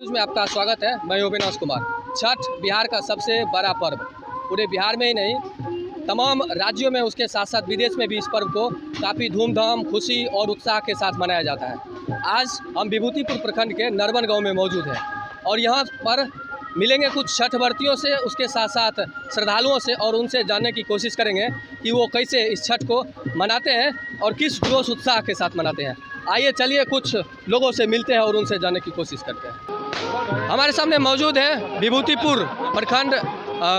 News में आपका स्वागत है। मैं अविनाश कुमार। छठ बिहार का सबसे बड़ा पर्व, पूरे बिहार में ही नहीं तमाम राज्यों में, उसके साथ साथ विदेश में भी इस पर्व को काफ़ी धूमधाम, खुशी और उत्साह के साथ मनाया जाता है। आज हम विभूतिपुर प्रखंड के नरवन गांव में मौजूद हैं और यहाँ पर मिलेंगे कुछ छठ व्रतियों से, उसके साथ साथ श्रद्धालुओं से, और उनसे जानने की कोशिश करेंगे कि वो कैसे इस छठ को मनाते हैं और किस जोश उत्साह के साथ मनाते हैं। आइए चलिए कुछ लोगों से मिलते हैं और उनसे जानने की कोशिश करते हैं। हमारे सामने मौजूद है विभूतिपुर प्रखंड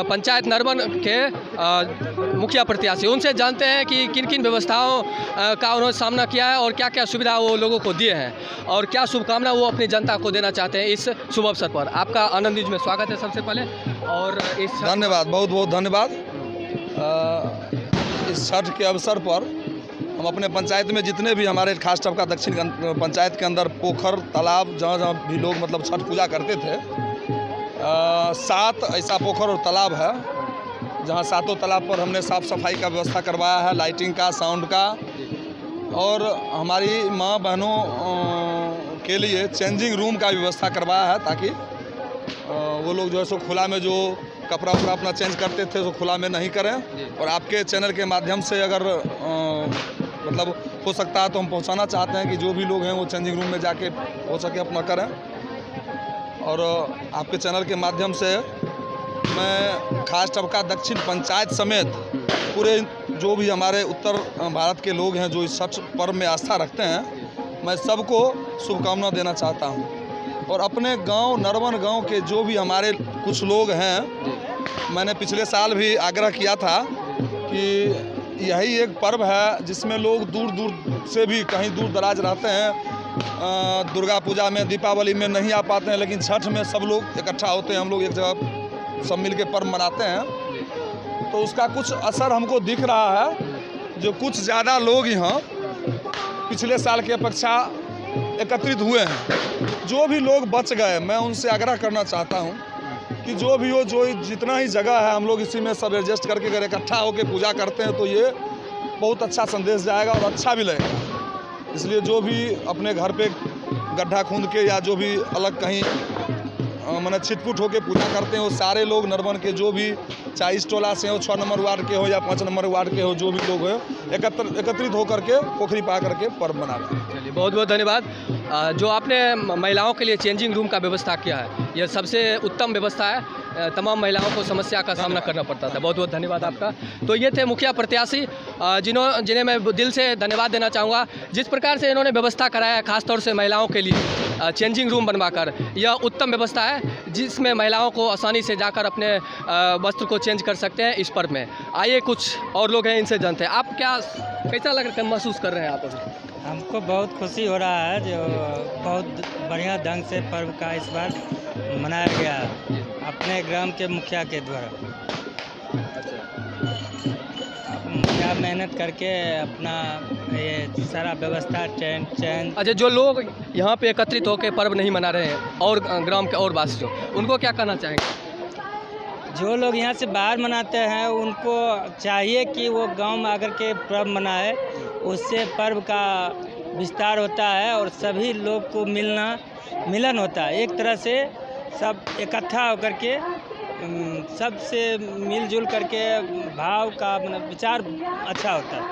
पंचायत नरवन के मुखिया प्रत्याशी। उनसे जानते हैं कि किन किन व्यवस्थाओं का उन्होंने सामना किया है और क्या क्या सुविधा वो लोगों को दिए हैं और क्या शुभकामना वो अपनी जनता को देना चाहते हैं इस शुभ अवसर पर। आपका आनंद न्यूज़ में स्वागत है सबसे पहले। और इस धन्यवाद, बहुत बहुत धन्यवाद। इस छठ के अवसर पर हम अपने पंचायत में जितने भी हमारे खास टबका दक्षिण पंचायत के अंदर पोखर, तालाब, जहाँ जहाँ भी लोग मतलब छठ पूजा करते थे, 7 ऐसा पोखर और तालाब है जहाँ 7 तालाब पर हमने साफ़ सफाई का व्यवस्था करवाया है, लाइटिंग का, साउंड का, और हमारी माँ बहनों के लिए चेंजिंग रूम का व्यवस्था करवाया है ताकि वो लोग जो है सो खुला में जो कपड़ा उपड़ा अपना चेंज करते थे तो खुला में नहीं करें। और आपके चैनल के माध्यम से अगर मतलब हो सकता है तो हम पहुंचाना चाहते हैं कि जो भी लोग हैं वो चेंजिंग रूम में जाके हो सके अपना करें। और आपके चैनल के माध्यम से मैं खास टबका दक्षिण पंचायत समेत पूरे जो भी हमारे उत्तर भारत के लोग हैं जो इस छठ पर्व में आस्था रखते हैं, मैं सबको शुभकामना देना चाहता हूं। और अपने गांव नरवन गांव के जो भी हमारे कुछ लोग हैं, मैंने पिछले साल भी आग्रह किया था कि यही एक पर्व है जिसमें लोग दूर दूर से भी कहीं दूर दराज रहते हैं, दुर्गा पूजा में, दीपावली में नहीं आ पाते हैं, लेकिन छठ में सब लोग इकट्ठा होते हैं, हम लोग एक जगह सब मिल के पर्व मनाते हैं। तो उसका कुछ असर हमको दिख रहा है। जो कुछ ज़्यादा लोग यहाँ पिछले साल की अपेक्षा एकत्रित हुए हैं, जो भी लोग बच गए, मैं उनसे आग्रह करना चाहता हूँ कि जो भी हो, जो जितना ही जगह है, हम लोग इसी में सब एडजस्ट करके अगर इकट्ठा होकर पूजा करते हैं तो ये बहुत अच्छा संदेश जाएगा और अच्छा भी लगेगा। इसलिए जो भी अपने घर पे गड्ढा खूंद के या जो भी अलग कहीं मैंने छिटपुट होकर पूजा करते हैं, वो सारे लोग नरवन के जो भी, चाहे इस टोला से हो, 6 नंबर वार्ड के हो या 5 नंबर वार्ड के हो, जो भी लोग हो, एकत्रित होकर के पोखरी पा करके पर्व मना रहे हैं। चलिए, बहुत बहुत धन्यवाद। जो आपने महिलाओं के लिए चेंजिंग रूम का व्यवस्था किया है, यह सबसे उत्तम व्यवस्था है। तमाम महिलाओं को समस्या का सामना करना पड़ता था। बहुत बहुत धन्यवाद आपका। तो ये थे मुखिया प्रत्याशी जिन्हें मैं दिल से धन्यवाद देना चाहूँगा। जिस प्रकार से इन्होंने व्यवस्था कराया है खासतौर से महिलाओं के लिए चेंजिंग रूम बनवाकर, यह उत्तम व्यवस्था है जिसमें महिलाओं को आसानी से जाकर अपने वस्त्र को चेंज कर सकते हैं इस पर्व में। आइए कुछ और लोग हैं, इनसे जानते हैं। आप कैसा लग रहा है, महसूस कर रहे हैं आप अभी? हमको बहुत खुशी हो रहा है जो बहुत बढ़िया ढंग से पर्व का इस बार मनाया गया अपने ग्राम के मुखिया के द्वारा। मुखिया मेहनत करके अपना ये सारा व्यवस्था टेंट। अच्छा, जो लोग यहाँ पे एकत्रित होकर पर्व नहीं मना रहे हैं और ग्राम के और वासी, उनको क्या कहना चाहेंगे? जो लोग यहाँ से बाहर मनाते हैं उनको चाहिए कि वो गांव में आकर के पर्व मनाए, उससे पर्व का विस्तार होता है और सभी लोग को मिलन होता है। एक तरह से सब इकट्ठा होकर के सबसे मिलजुल करके भाव का विचार अच्छा होता है,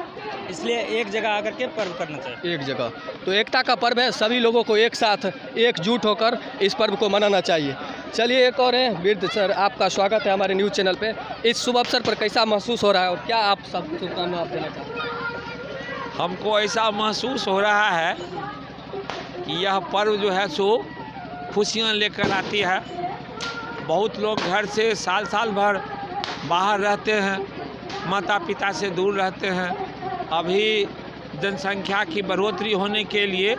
इसलिए एक जगह आकर के पर्व करना चाहिए। एक जगह तो एकता का पर्व है, सभी लोगों को एक साथ एकजुट होकर इस पर्व को मनाना चाहिए। चलिए, एक और है वृद्ध सर, आपका स्वागत है हमारे न्यूज़ चैनल पे। इस शुभ अवसर पर कैसा महसूस हो रहा है और क्या आप सब शुभकामना आप देना चाहते हैं? हमको ऐसा महसूस हो रहा है कि यह पर्व जो है सो खुशियाँ लेकर आती है। बहुत लोग घर से साल भर बाहर रहते हैं, माता पिता से दूर रहते हैं। अभी जनसंख्या की बढ़ोतरी होने के लिए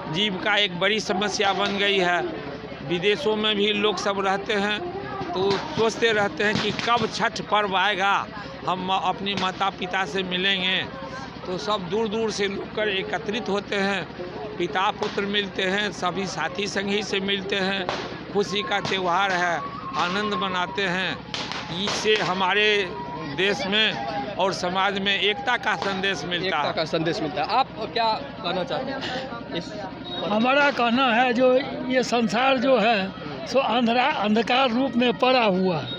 जीविका एक बड़ी समस्या बन गई है। विदेशों में भी लोग सब रहते हैं तो सोचते रहते हैं कि कब छठ पर्व आएगा, हम अपने माता पिता से मिलेंगे। तो सब दूर दूर से लोग कर एकत्रित होते हैं, पिता पुत्र मिलते हैं, सभी साथी संगी से मिलते हैं। खुशी का त्यौहार है, आनंद मनाते हैं। इससे हमारे देश में और समाज में एकता का संदेश मिलता है। आप क्या कहना चाहते हैं इस हमारा कहना है जो ये संसार जो है सो अंधकार रूप में पड़ा हुआ है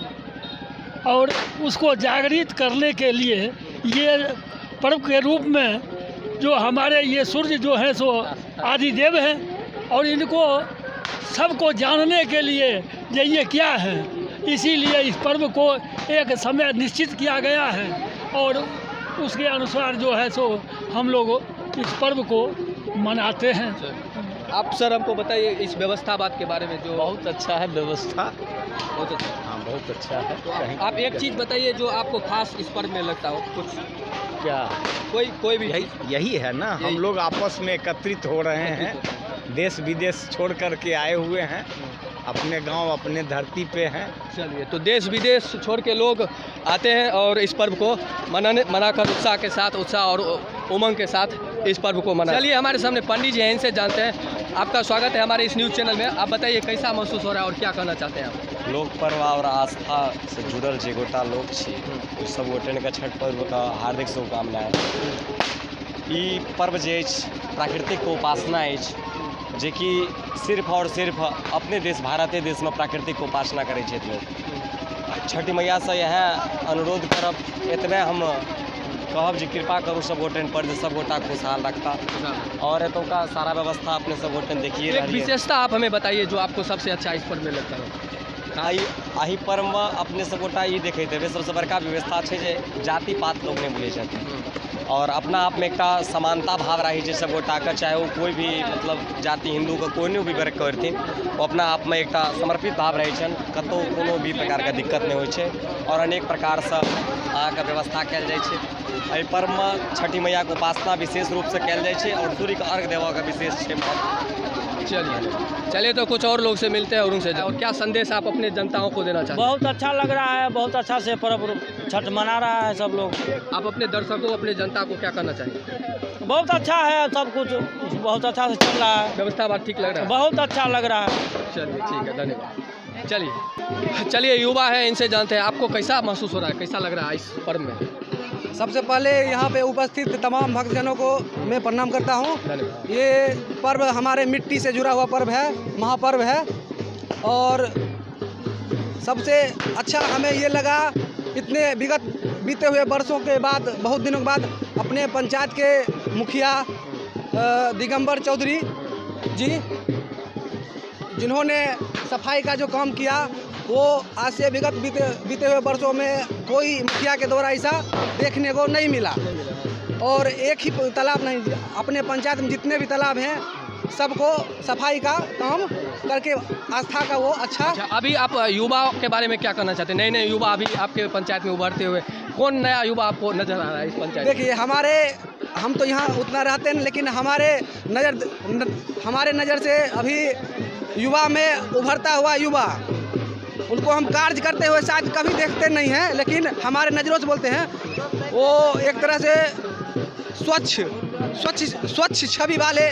और उसको जागृत करने के लिए ये पर्व के रूप में जो हमारे ये सूर्य जो है सो आदिदेव हैं और इनको सबको जानने के लिए ये क्या है, इसीलिए इस पर्व को एक समय निश्चित किया गया है और उसके अनुसार जो है सो हम लोग इस पर्व को मनाते हैं। आप सर हमको बताइए इस व्यवस्थावाद के बारे में। जो बहुत अच्छा है व्यवस्था, बहुत अच्छा, हाँ बहुत अच्छा है। तो आप एक चीज़ बताइए जो आपको खास इस पर्व में लगता हो कुछ, क्या कोई भी यही है ना, हम लोग आपस में एकत्रित हो रहे हैं, देश विदेश छोड़ कर के आए हुए हैं, अपने गांव अपने धरती पे हैं। चलिए, तो देश विदेश छोड़ के लोग आते हैं और इस पर्व को मनाकर उत्साह और उमंग के साथ इस पर्व को मना। चलिए, हमारे सामने पंडित जी हैं, इनसे जानते हैं। आपका स्वागत है हमारे इस न्यूज़ चैनल में। आप बताइए कैसा महसूस हो रहा है और क्या कहना चाहते हैं आप? लोक पर्व और आस्था से जुड़ल जे गोटा लोग छी ओ सब गोटे के छठ पर्व का हार्दिक शुभकामनाएं। ई पर्व जे प्राकृतिक उपासना जे कि सिर्फ और सिर्फ अपने देश भारते देश में प्राकृतिक उपासना करे लोग। छठी मैया से यह अनुरोध करब, एतबे हम कहब जी कृपा करूँ सब गोटे पर जे सब गोटा खुशहाल रखता और एतुका सारा व्यवस्था अपने सब गोटे देखिए। एक विशेषता आप हमें बताइए जो आपको सबसे अच्छा इस पर्व में लगता है। आही पर्व में अपने सब गोटा ये देखे थे सबसे बड़का व्यवस्था है जे जाति पात लोग नहीं भूले छथिन और अपना आप में एक समानता भाव रही है सब गोटा का, चाहे वो कोई भी मतलब जाति हिंदू का कोई भी वर्ग करथिन, वो अपना आप में एक समर्पित भाव रहे छन, कतौ कोनो भी प्रकार का दिक्कत नहीं होय छे और अनेक प्रकार से अहाँके व्यवस्था कयल जाइ छे। एहि पर्व में छठी मैया के उपासना विशेष रूप से कयल जाइ छे और सूर्य के अर्घ देवा का विशेष छे। चलिए तो कुछ और लोग से मिलते हैं और उनसे और क्या संदेश आप अपने जनताओं को देना चाहते हैं? बहुत अच्छा लग रहा है, बहुत अच्छा से पर्व छठ मना रहा है सब लोग। आप अपने दर्शकों अपने जनता को क्या कहना चाहेंगे? बहुत अच्छा है, सब कुछ बहुत अच्छा से चल रहा है, व्यवस्था बात ठीक लग रहा है, बहुत अच्छा लग रहा है। चलिए ठीक है, धन्यवाद। चलिए युवा है, इनसे जानते हैं आपको कैसा महसूस हो रहा है, कैसा लग रहा है इस पर्व में? सबसे पहले यहाँ पे उपस्थित तमाम भक्तजनों को मैं प्रणाम करता हूँ। ये पर्व हमारे मिट्टी से जुड़ा हुआ पर्व है, महापर्व है और सबसे अच्छा हमें ये लगा इतने बीते हुए वर्षों के बाद, बहुत दिनों के बाद अपने पंचायत के मुखिया दिगंबर चौधरी जी जिन्होंने सफाई का जो काम किया वो आज से बीते हुए वर्षों में कोई मुखिया के द्वारा ऐसा देखने को नहीं मिला और एक ही तालाब नहीं, अपने पंचायत में जितने भी तालाब हैं सबको सफाई का काम करके आस्था का वो अच्छा। अभी आप युवा के बारे में क्या कहना चाहते हैं? नए युवा अभी आपके पंचायत में उभरते हुए कौन नया युवा आपको नजर आ रहा है इस पंचायत? देखिए, हम तो यहाँ उतना रहते हैं लेकिन हमारे नज़र से अभी युवा में उभरता हुआ युवा, उनको हम कार्य करते हुए शायद कभी देखते नहीं हैं लेकिन हमारे नज़रों से बोलते हैं, वो एक तरह से स्वच्छ छवि वाले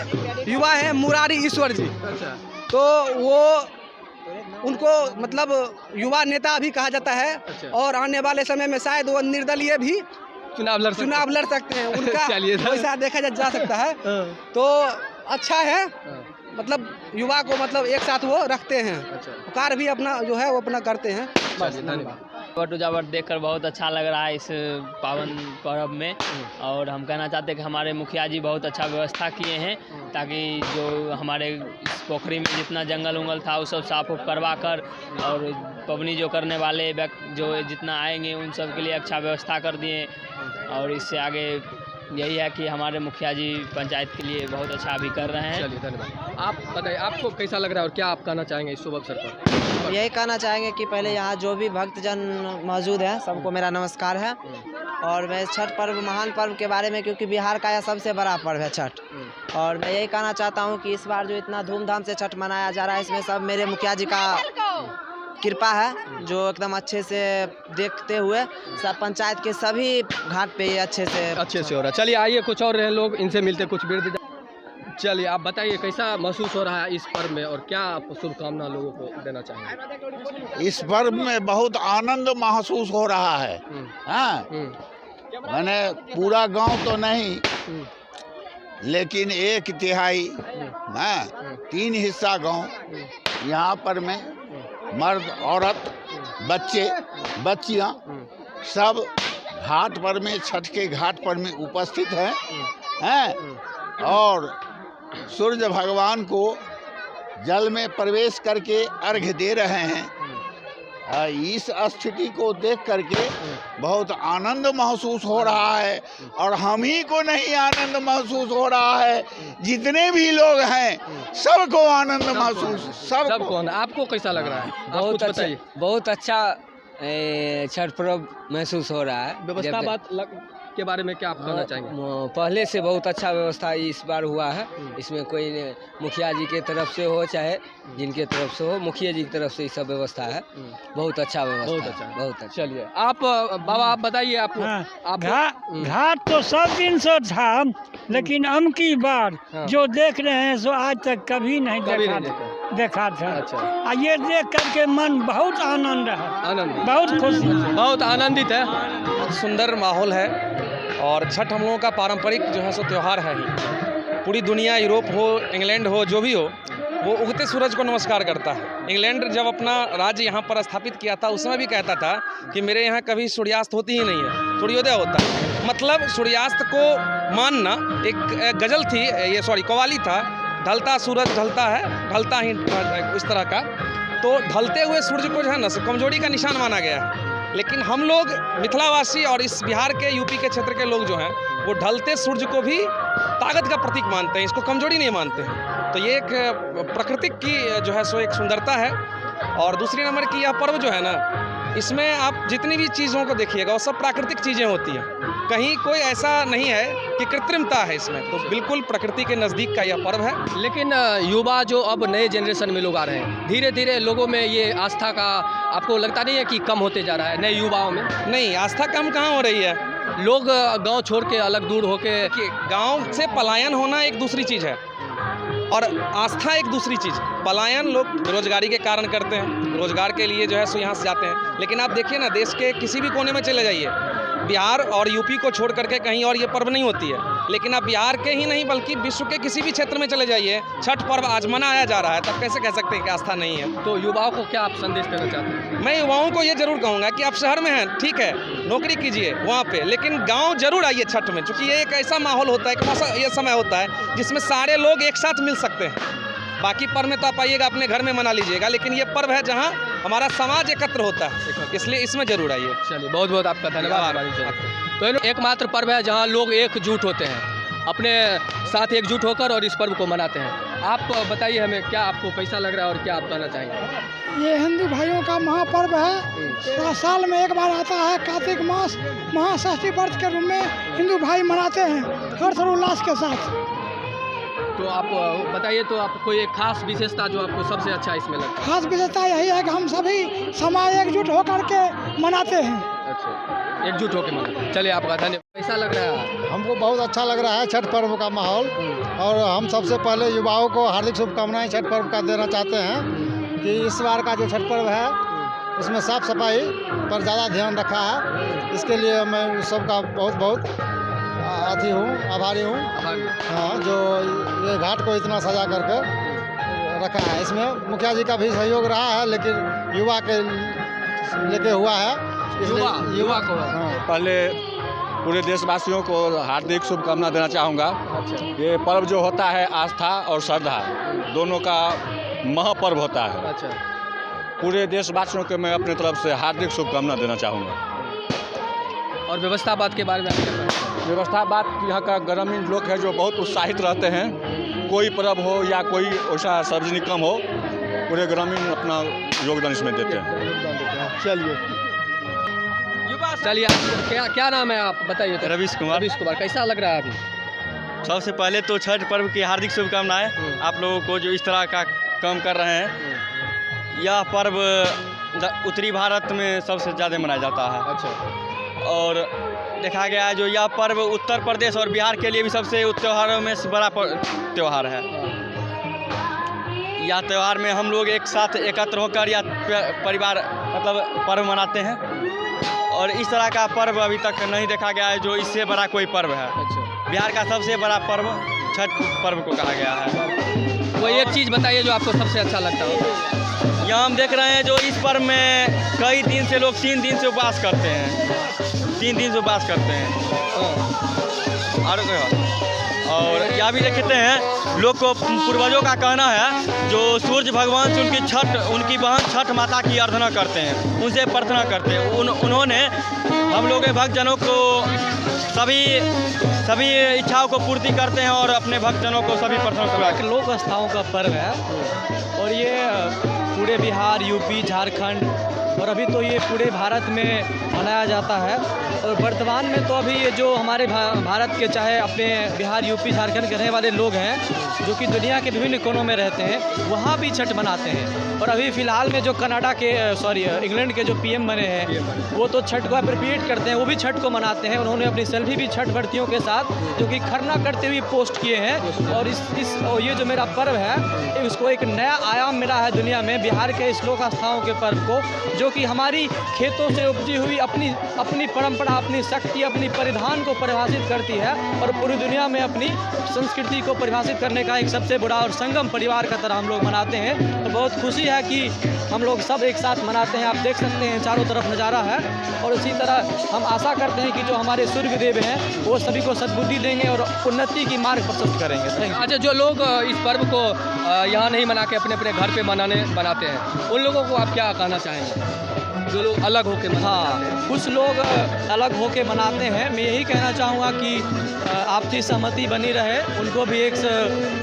युवा हैं मुरारी ईश्वर जी। तो वो उनको मतलब युवा नेता भी कहा जाता है और आने वाले समय में शायद वो निर्दलीय भी चुनाव लड़ सकते हैं, उनका वैसा देखा जा सकता है। तो अच्छा है, मतलब युवा को मतलब एक साथ वो रखते हैं, कार्य भी अपना जो है वो अपना करते हैं। वोट उजावट देखकर बहुत अच्छा लग रहा है इस पावन पर्व में और हम कहना चाहते हैं कि हमारे मुखिया जी बहुत अच्छा व्यवस्था किए हैं ताकि जो हमारे इस पोखरी में जितना जंगल उंगल था वो सब साफ करवा कर और पबनी जो करने वाले जो जितना आएंगे उन सब के लिए अच्छा व्यवस्था कर दिए और इससे आगे यही है कि हमारे मुखिया जी पंचायत के लिए बहुत अच्छा भी कर रहे हैं। चलिए धन्यवाद। आप बताइए आपको कैसा लग रहा है और क्या आप कहना चाहेंगे इस शुभ अवसर पर? यही कहना चाहेंगे कि पहले यहाँ जो भी भक्तजन मौजूद हैं सबको मेरा नमस्कार है और मैं छठ पर्व महान पर्व के बारे में, क्योंकि बिहार का यह सबसे बड़ा पर्व है छठ, और मैं यही कहना चाहता हूँ कि इस बार जो इतना धूमधाम से छठ मनाया जा रहा है इसमें सब मेरे मुखिया जी का कृपा है जो एकदम अच्छे से देखते हुए सब पंचायत के सभी घाट पे ये अच्छे से हो रहा है। चलिए आइए कुछ और लोग इनसे मिलते कुछ वृद्ध। चलिए आप बताइए कैसा महसूस हो रहा है इस पर्व में और क्या आप शुभकामना लोगों को देना चाहेंगे? इस पर्व में बहुत आनंद महसूस हो रहा है। हाँ, मैंने पूरा गांव तो नहीं लेकिन 1/3 3 हिस्सा गांव यहाँ पर में मर्द औरत बच्चे बच्चियाँ सब घाट पर में, छठ के घाट पर में उपस्थित हैं और सूर्य भगवान को जल में प्रवेश करके अर्घ्य दे रहे हैं। इस स्थिति को देख करके बहुत आनंद महसूस हो रहा है और हम ही को नहीं आनंद महसूस हो रहा है, जितने भी लोग हैं सबको आनंद महसूस सबको। आपको कैसा लग रहा है? बहुत अच्छा, बहुत अच्छा छठ पर्व महसूस हो रहा है। व्यवस्था बात के बारे में क्या आप कहना चाहेंगे? पहले से बहुत अच्छा व्यवस्था इस बार हुआ है। इसमें कोई मुखिया जी के तरफ से हो चाहे जिनके तरफ से हो, मुखिया जी की तरफ से ये सब व्यवस्था है। बहुत अच्छा व्यवस्था है, बहुत अच्छा। चलिए आप बाबा आप बताइए आप घाट तो सब दिन से था, लेकिन अब की बार जो देख रहे हैं सो आज तक कभी नहीं देखा था। अच्छा। ये देख करके मन बहुत आनंद है, बहुत खुशी, बहुत आनंदित है। बहुत सुंदर माहौल है और छठ हम लोगों का पारंपरिक जो है सो त्यौहार है ही। पूरी दुनिया, यूरोप हो, इंग्लैंड हो, जो भी हो, वो उगते सूरज को नमस्कार करता है। इंग्लैंड जब अपना राज्य यहाँ पर स्थापित किया था उस समय भी कहता था कि मेरे यहाँ कभी सूर्यास्त होती ही नहीं है, सूर्योदय होता है। मतलब सूर्यास्त को मानना एक गजल थी, ये कव्वाली था, ढलता सूरज ढलता है, ढलता ही इस तरह का। तो ढलते हुए सूर्य को जो है ना कमजोरी का निशान माना गया है। लेकिन हम लोग मिथिलावासी और इस बिहार के, यूपी के क्षेत्र के लोग जो हैं वो ढलते सूर्य को भी ताकत का प्रतीक मानते हैं, इसको कमजोरी नहीं मानते हैं। तो ये एक प्रकृति की जो है सो एक सुंदरता है। और दूसरी नंबर की यह पर्व जो है ना, इसमें आप जितनी भी चीज़ों को देखिएगा वो सब प्राकृतिक चीज़ें होती हैं, कहीं कोई ऐसा नहीं है कि कृत्रिमता है इसमें। तो बिल्कुल प्रकृति के नज़दीक का यह पर्व है। लेकिन युवा जो अब नए जनरेशन में लोग आ रहे हैं, धीरे धीरे लोगों में ये आस्था का आपको लगता नहीं है कि कम होते जा रहा है नए युवाओं में? नहीं, आस्था कम कहाँ हो रही है। लोग गांव छोड़ के अलग दूर होके, गांव से पलायन होना एक दूसरी चीज़ है और आस्था एक दूसरी चीज़। पलायन लोग बेरोजगारी के कारण करते हैं, रोजगार के लिए जो है सो यहाँ से जाते हैं। लेकिन आप देखिए ना, देश के किसी भी कोने में चले जाइए, बिहार और यूपी को छोड़ करके कहीं और ये पर्व नहीं होती है। लेकिन आप बिहार के ही नहीं बल्कि विश्व के किसी भी क्षेत्र में चले जाइए, छठ पर्व आज मनाया जा रहा है, तब कैसे कह सकते हैं कि आस्था नहीं है? तो युवाओं को क्या आप संदेश देना चाहते हैं? मैं युवाओं को ये जरूर कहूँगा कि आप शहर में हैं, ठीक है, नौकरी कीजिए वहाँ पे, लेकिन गांव जरूर आइए छठ में, क्योंकि ये एक ऐसा माहौल होता है, एक ऐसा ये समय होता है जिसमें सारे लोग एक साथ मिल सकते हैं। बाकी पर्व में तो आप आइएगा अपने घर में मना लीजिएगा, लेकिन ये पर्व है जहाँ हमारा समाज एकत्र होता है, इसलिए इसमें जरूर आइए। चलिए, बहुत बहुत आपका धन्यवाद। तो एकमात्र पर्व है जहाँ लोग एकजुट होते हैं, अपने साथ एकजुट होकर और इस पर्व को मनाते हैं। आप बताइए हमें, क्या आपको कैसा लग रहा है और क्या आप कहना चाहेंगे? ये हिंदू भाइयों का महापर्व है, साल में एक बार आता है। कार्तिक मास महाषष्ठी व्रत के रूप में हिंदू भाई मनाते हैं हर्षोल्लास के साथ। तो आप बताइए, तो आप कोई एक खास विशेषता जो आपको सबसे अच्छा इसमें लगता है? खास विशेषता यही है कि हम सभी समाज एकजुट होकर के मनाते हैं। अच्छा, एकजुट होकर मनाते हैं। चलिए, आपका धन्यवाद। कैसा लग रहा है? हमको बहुत अच्छा लग रहा है छठ पर्व का माहौल। और हम सबसे पहले युवाओं को हार्दिक शुभकामनाएं छठ पर्व का देना चाहते हैं कि इस बार का जो छठ पर्व है उसमें साफ सफाई पर ज़्यादा ध्यान रखा है। इसके लिए मैं सबका बहुत बहुत आभारी हूँ। हाँ, जो ये घाट को इतना सजा करके रखा है, इसमें मुखिया जी का भी सहयोग रहा है, लेकिन युवा के लेके हुआ है, इसलिए युवा को पहले पूरे देशवासियों को हार्दिक शुभकामना देना चाहूँगा। ये पर्व जो होता है आस्था और श्रद्धा दोनों का महापर्व होता है। पूरे देशवासियों को मैं अपने तरफ से हार्दिक शुभकामना देना चाहूँगा। और व्यवस्था बात के बारे में आप क्या कहते हैं? व्यवस्था बात, यहाँ का ग्रामीण लोग है जो बहुत उत्साहित रहते हैं। कोई पर्व हो या कोई ऐसा सार्वजनिक काम हो, पूरे ग्रामीण अपना योगदान इसमें देते हैं। चलिए, क्या नाम है आप बताइए? तो रवीश कुमार। रवीश कुमार, कैसा लग रहा है अभी? सबसे पहले तो छठ पर्व की हार्दिक शुभकामनाएं आप लोगों को जो इस तरह का काम कर रहे हैं। यह पर्व उत्तरी भारत में सबसे ज़्यादा मनाया जाता है। अच्छा। और देखा गया है जो यह पर्व उत्तर प्रदेश और बिहार के लिए भी सबसे त्योहारों में से बड़ा त्यौहार है। यह त्यौहार में हम लोग एक साथ एकत्र होकर या परिवार मतलब पर्व मनाते हैं। और इस तरह का पर्व अभी तक नहीं देखा गया है जो इससे बड़ा कोई पर्व है। अच्छा। बिहार का सबसे बड़ा पर्व छठ पर्व को कहा गया है। वो एक चीज़ बताइए जो आपको सबसे अच्छा लगता हो। यहाँ हम देख रहे हैं जो इस पर्व में कई दिन से लोग 3 दिन से उपवास करते हैं, 3 दिन से उपवास करते हैं। और यहाँ भी देखते हैं लोग को पूर्वजों का कहना है जो सूर्य भगवान से उनकी बहन छठ माता की आराधना करते हैं, उनसे प्रार्थना करते हैं। उन्होंने हम लोग के भक्तजनों को सभी इच्छाओं को पूर्ति करते हैं और अपने भक्तजनों को सभी प्रार्थना करवाते हैं। लोक आस्थाओं का पर्व है और ये पूरे बिहार, यूपी, झारखंड और अभी तो ये पूरे भारत में मनाया जाता है। और वर्तमान में तो अभी ये जो हमारे भारत के चाहे अपने बिहार, यूपी, झारखंड के रहने वाले लोग हैं जो कि दुनिया के विभिन्न कोनों में रहते हैं, वहाँ भी छठ मनाते हैं। और अभी फ़िलहाल में जो कनाडा के इंग्लैंड के जो PM बने हैं वो तो छठ को अप्रिशिएट करते हैं, वो भी छठ को मनाते हैं। उन्होंने अपनी सेल्फी भी छठ व्रतियों के साथ जो कि खरना करते हुए पोस्ट किए हैं। और और ये जो मेरा पर्व है उसको एक नया आयाम मिला है दुनिया में, बिहार के इस लोक आस्थाओं के पर्व को, जो कि हमारी खेतों से उपजी हुई अपनी परंपरा, अपनी शक्ति, अपनी परिधान को परिभाषित करती है और पूरी दुनिया में अपनी संस्कृति को परिभाषित करने का एक सबसे बड़ा और संगम परिवार का तरह हम लोग मनाते हैं। तो बहुत खुशी है कि हम लोग सब एक साथ मनाते हैं। आप देख सकते हैं चारों तरफ नज़ारा है। और इसी तरह हम आशा करते हैं कि जो हमारे सूर्य देव हैं वो सभी को सद्बुद्धि देंगे और उन्नति की मार्ग प्रशस्त करेंगे। अच्छा, जो लोग इस पर्व को यहाँ नहीं मना के अपने अपने घर पे बनाते हैं, उन लोगों को आप क्या कहना चाहेंगे जो लोग अलग होके कुछ लोग अलग होके मनाते हैं? मैं यही कहना चाहूँगा कि आपसी सहमति बनी रहे, उनको भी एक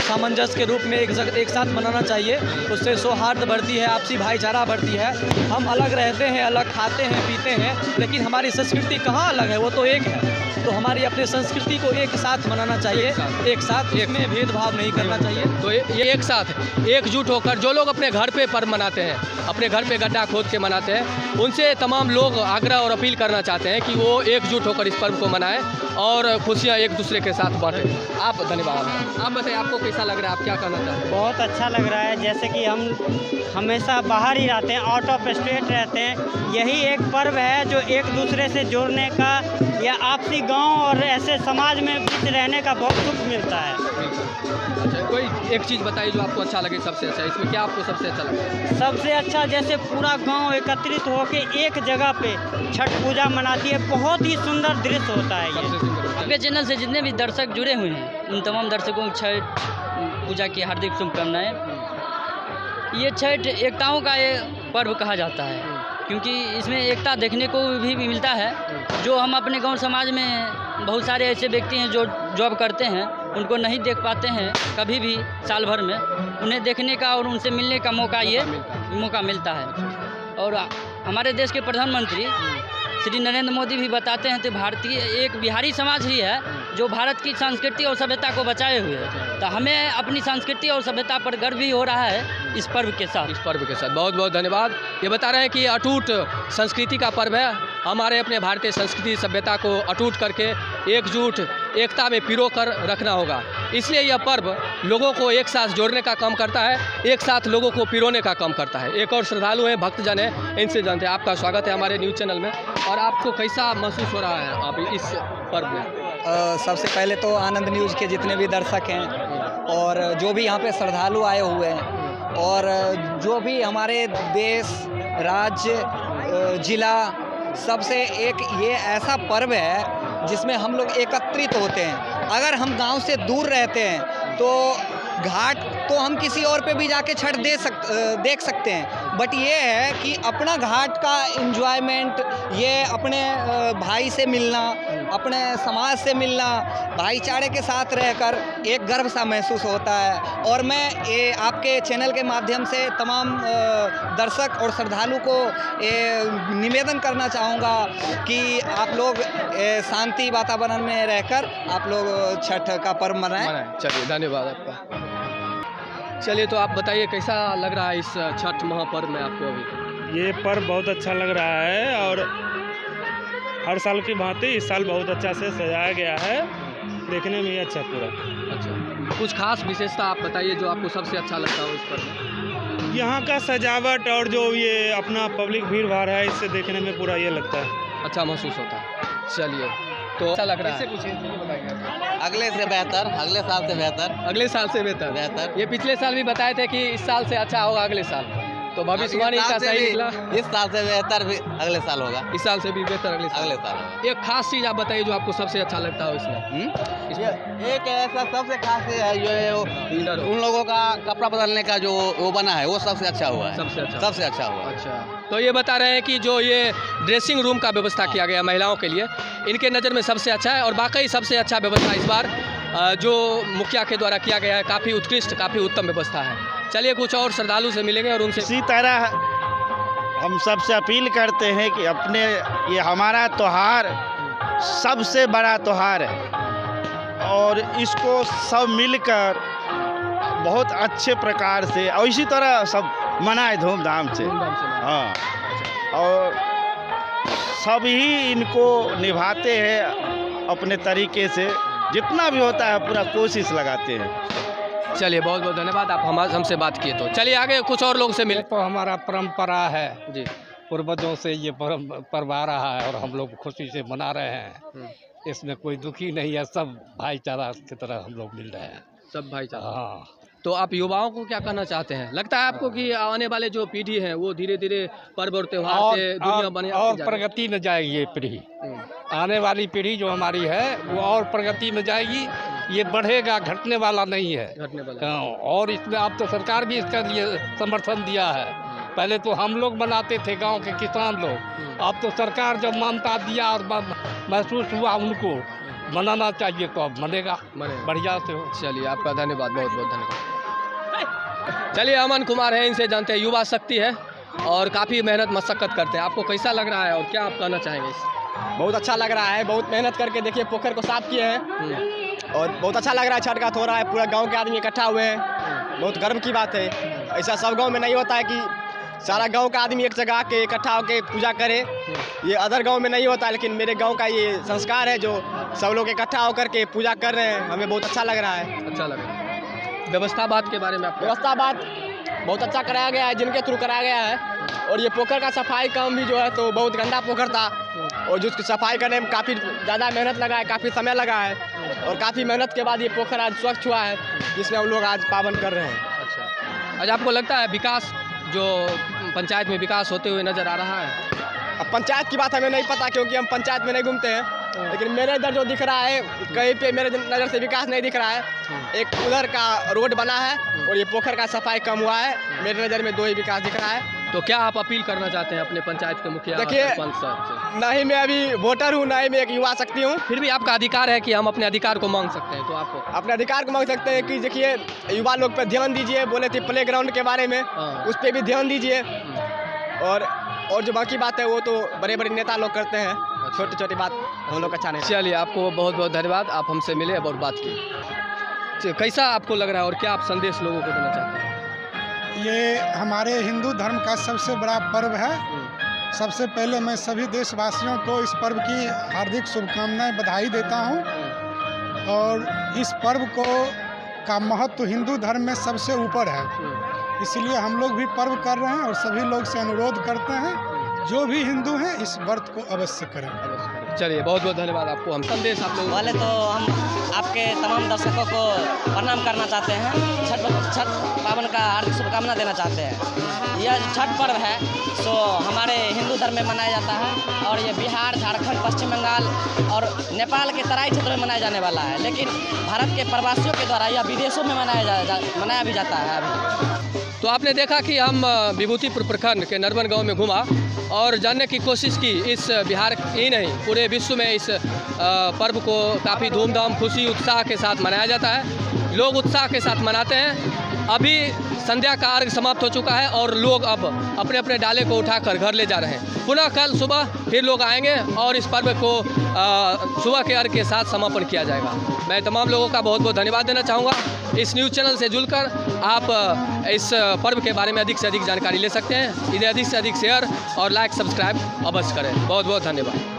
सामंजस्य के रूप में एक साथ मनाना चाहिए। उससे सौहार्द बढ़ती है, आपसी भाईचारा बढ़ती है। हम अलग रहते हैं, अलग खाते हैं, पीते हैं, लेकिन हमारी संस्कृति कहाँ अलग है, वो तो एक है। तो हमारी अपनी संस्कृति को एक साथ मनाना चाहिए, एक साथ, में भेदभाव नहीं करना चाहिए। तो ये एक साथ एकजुट होकर जो लोग अपने घर पे पर्व मनाते हैं, अपने घर पे गड्ढा खोद के मनाते हैं, उनसे तमाम लोग आग्रह और अपील करना चाहते हैं कि वो एकजुट होकर इस पर्व को मनाएं और खुशियां एक दूसरे के साथ बांटें। आप धन्यवाद। आप बताइए आपको कैसा लग रहा है, आप क्या कहना चाहते हैं? बहुत अच्छा लग रहा है। जैसे कि हम हमेशा बाहर ही रहते हैं, आउट ऑफ स्टेट रहते हैं, यही एक पर्व है जो एक दूसरे से जोड़ने का या आपसी गांव और ऐसे समाज में बीच रहने का बहुत सुख मिलता है। अच्छा, कोई एक चीज़ बताइए जो आपको अच्छा लगे, सबसे अच्छा इसमें क्या आपको सबसे अच्छा लगे? सबसे अच्छा जैसे पूरा गांव एकत्रित होकर एक जगह पे छठ पूजा मनाती है, बहुत ही सुंदर दृश्य होता है ये। आपके चैनल से जितने भी दर्शक जुड़े हुए हैं उन तमाम दर्शकों को छठ पूजा की हार्दिक शुभकामनाएं। ये छठ एकताओं का एक पर्व कहा जाता है क्योंकि इसमें एकता देखने को भी मिलता है। जो हम अपने गांव समाज में बहुत सारे ऐसे व्यक्ति हैं जो जॉब करते हैं, उनको नहीं देख पाते हैं कभी भी साल भर में, उन्हें देखने का और उनसे मिलने का मौका मिलता है। और हमारे देश के प्रधानमंत्री श्री नरेंद्र मोदी भी बताते हैं तो भारतीय एक बिहारी समाज ही है जो भारत की संस्कृति और सभ्यता को बचाए हुए है। तो हमें अपनी संस्कृति और सभ्यता पर गर्व भी हो रहा है इस पर्व के साथ। बहुत बहुत धन्यवाद। ये बता रहे हैं कि अटूट संस्कृति का पर्व है। हमारे अपने भारतीय संस्कृति सभ्यता को अटूट करके एकजुट एकता में पिरो कर रखना होगा। इसलिए यह पर्व लोगों को एक साथ जोड़ने का काम करता है, एक साथ लोगों को पिरोने का काम करता है। एक और श्रद्धालु हैं, भक्तजन हैं, इनसे जानते हैं। आपका स्वागत है हमारे न्यूज़ चैनल में। और आपको कैसा महसूस हो रहा है आप इस पर्व में? सबसे पहले तो आनंद न्यूज़ के जितने भी दर्शक हैं और जो भी यहाँ पे श्रद्धालु आए हुए हैं और जो भी हमारे देश, राज्य, जिला, सबसे एक ये ऐसा पर्व है जिसमें हम लोग एकत्रित होते हैं। अगर हम गांव से दूर रहते हैं तो घाट तो हम किसी और पे भी जाके छठ देख सकते हैं, बट ये है कि अपना घाट का एंजॉयमेंट, ये अपने भाई से मिलना, अपने समाज से मिलना, भाईचारे के साथ रहकर एक गर्व सा महसूस होता है। और मैं ये आपके चैनल के माध्यम से तमाम दर्शक और श्रद्धालु को निवेदन करना चाहूँगा कि आप लोग शांति वातावरण में रहकर आप लोग छठ का पर्व मनाएं। चलिए, धन्यवाद आपका। चलिए, तो आप बताइए कैसा लग रहा है इस छठ महापर्व में आपको? अभी ये पर्व बहुत अच्छा लग रहा है और हर साल की भांति इस साल बहुत अच्छा से सजाया गया है, देखने में ही अच्छा पूरा। अच्छा, कुछ खास विशेषता आप बताइए जो आपको सबसे अच्छा लगता हो इस पर्व में? यहाँ का सजावट और जो ये अपना पब्लिक भीड़ भाड़ है, इससे देखने में पूरा ये लगता है अच्छा महसूस होता है। चलिए, तो अच्छा लग रहा है? अगले से बेहतर, अगले साल से बेहतर। अगले साल से बेहतर। ये पिछले साल भी बताए थे कि इस साल से अच्छा होगा अगले साल, तो भविष्यवाणी का सही निकला। इस साल से बेहतर भी अगले साल होगा। इस साल से भी बेहतर अगले साल होगा। एक खास चीज़ आप बताइए जो आपको सबसे अच्छा लगता हो इसमें। एक ऐसा सबसे खास है जो उन लोगों का कपड़ा बदलने का जो वो बना है वो सबसे अच्छा हुआ है। सबसे अच्छा हुआ। अच्छा, तो ये बता रहे हैं कि जो ये ड्रेसिंग रूम का व्यवस्था किया गया महिलाओं के लिए, इनके नज़र में सबसे अच्छा है। और वाकई सबसे अच्छा व्यवस्था इस बार जो मुखिया के द्वारा किया गया है, काफ़ी उत्कृष्ट, काफ़ी उत्तम व्यवस्था है। चलिए कुछ और श्रद्धालु से मिलेंगे और उनसे इसी तरह हम सबसे अपील करते हैं कि अपने ये हमारा त्यौहार सबसे बड़ा त्यौहार है और इसको सब मिलकर बहुत अच्छे प्रकार से और इसी तरह सब मनाए धूमधाम से। हाँ, और सभी इनको निभाते हैं अपने तरीके से, जितना भी होता है पूरा कोशिश लगाते हैं। चलिए बहुत बहुत धन्यवाद, आप हमसे बात किए। तो चलिए आगे कुछ और लोग से मिले। तो हमारा परंपरा है जी, पूर्वजों से ये पर्व आ रहा है और हम लोग खुशी से मना रहे हैं। इसमें कोई दुखी नहीं है, सब भाईचारा की तरह हम लोग मिल रहे हैं। सब भाईचारा। हाँ। तो आप युवाओं को क्या कहना चाहते हैं? लगता है आपको कि आने वाले जो पीढ़ी है वो धीरे धीरे पर्व और त्योहार से दुनिया बने और प्रगति में जाएगी ये पीढ़ी। आने वाली पीढ़ी जो हमारी है वो और प्रगति में जाएगी। ये बढ़ेगा, घटने वाला नहीं है। घटने वाला। और इसमें अब तो सरकार भी इसका लिए समर्थन दिया है। पहले तो हम लोग मनाते थे, गांव के किसान लोग। अब तो सरकार जब मान्यता दिया और महसूस हुआ उनको मनाना चाहिए तो अब मनेगा बढ़िया से हो। चलिए आपका धन्यवाद, बहुत बहुत धन्यवाद। चलिए अमन कुमार है, इनसे जानते हैं। युवा शक्ति है और काफ़ी मेहनत मशक्कत करते हैं। आपको कैसा लग रहा है और क्या आप कहना चाहेंगे? बहुत अच्छा लग रहा है, बहुत मेहनत करके देखिए पोखर को साफ किए हैं और बहुत अच्छा लग रहा है। छठ घाट हो रहा है, पूरा गांव के आदमी इकट्ठा हुए हैं, बहुत गर्व की बात है। ऐसा सब गांव में नहीं होता है कि सारा गांव का आदमी एक जगह के इकट्ठा होकर पूजा करे। ये अदर गांव में नहीं होता है, लेकिन मेरे गांव का ये संस्कार है जो सब लोग इकट्ठा होकर के पूजा कर रहे हैं। हमें बहुत अच्छा लग रहा है। अच्छा लग रहा है। व्यवस्था बात के बारे में आप? व्यवस्था बात बहुत अच्छा कराया गया है, जिनके थ्रू कराया गया है। और ये पोखर का सफाई काम भी जो है तो बहुत गंदा पोखर था और जिसकी सफाई करने में काफ़ी ज़्यादा मेहनत लगा है, काफ़ी समय लगा है और काफ़ी मेहनत के बाद ये पोखर आज स्वच्छ हुआ है, जिसमें हम लोग आज पावन कर रहे हैं। अच्छा, आज आपको लगता है विकास जो पंचायत में विकास होते हुए नज़र आ रहा है? अब पंचायत की बात हमें नहीं पता क्योंकि हम पंचायत में नहीं घूमते हैं, लेकिन मेरे इधर जो दिख रहा है कहीं पे मेरे नज़र से विकास नहीं दिख रहा है। एक उधर का रोड बना है और ये पोखर का सफाई कम हुआ है। मेरे नज़र में दो ही विकास दिख रहा है। तो क्या आप अपील करना चाहते हैं अपने पंचायत के मुखिया? देखिए, ना ही मैं अभी वोटर हूँ, ना ही मैं एक युवा शक्ति हूँ। फिर भी आपका अधिकार है कि हम अपने अधिकार को मांग सकते हैं। तो आप अपने अधिकार को मांग सकते हैं कि देखिए युवा लोग पे ध्यान दीजिए। बोले थे प्ले ग्राउंड के बारे में, उस पर भी ध्यान दीजिए। और जो बाकी बात है वो तो बड़े बड़े नेता लोग करते हैं, छोटी छोटी बात हम लोग अच्छा नहीं। चलिए आपको बहुत बहुत धन्यवाद, आप हमसे मिले और बात की। कैसा आपको लग रहा है और क्या आप संदेश लोगों को देना चाहते हैं? ये हमारे हिंदू धर्म का सबसे बड़ा पर्व है। सबसे पहले मैं सभी देशवासियों को इस पर्व की हार्दिक शुभकामनाएं, बधाई देता हूं। और इस पर्व का महत्व हिंदू धर्म में सबसे ऊपर है, इसलिए हम लोग भी पर्व कर रहे हैं और सभी लोग से अनुरोध करते हैं जो भी हिंदू हैं इस व्रत को अवश्य करें। चलिए बहुत बहुत धन्यवाद आपको। हम संदेश आप लोग पहले तो हम आपके तमाम दर्शकों को प्रणाम करना चाहते हैं। छठ पावन का हार्दिक शुभकामना देना चाहते हैं। यह छठ पर्व है सो हमारे हिंदू धर्म में मनाया जाता है और ये बिहार, झारखंड, पश्चिम बंगाल और नेपाल के तराई क्षेत्र में मनाया जाने वाला है, लेकिन भारत के प्रवासियों के द्वारा यह विदेशों में मनाया भी जाता है अभी। तो आपने देखा कि हम विभूतिपुर प्रखंड के नरवन गांव में घुमा और जानने की कोशिश की इस बिहार ही नहीं पूरे विश्व में इस पर्व को काफ़ी धूमधाम, खुशी, उत्साह के साथ मनाया जाता है। लोग उत्साह के साथ मनाते हैं। अभी संध्या का अर्घ समाप्त हो चुका है और लोग अब अपने अपने डाले को उठाकर घर ले जा रहे हैं। पुनः कल सुबह फिर लोग आएंगे और इस पर्व को सुबह के अर्घ के साथ समापन किया जाएगा। मैं तमाम लोगों का बहुत बहुत धन्यवाद देना चाहूँगा। इस न्यूज़ चैनल से जुड़कर आप इस पर्व के बारे में अधिक से अधिक जानकारी ले सकते हैं। इन्हें अधिक से अधिक शेयर और लाइक, सब्सक्राइब अवश्य करें। बहुत बहुत धन्यवाद।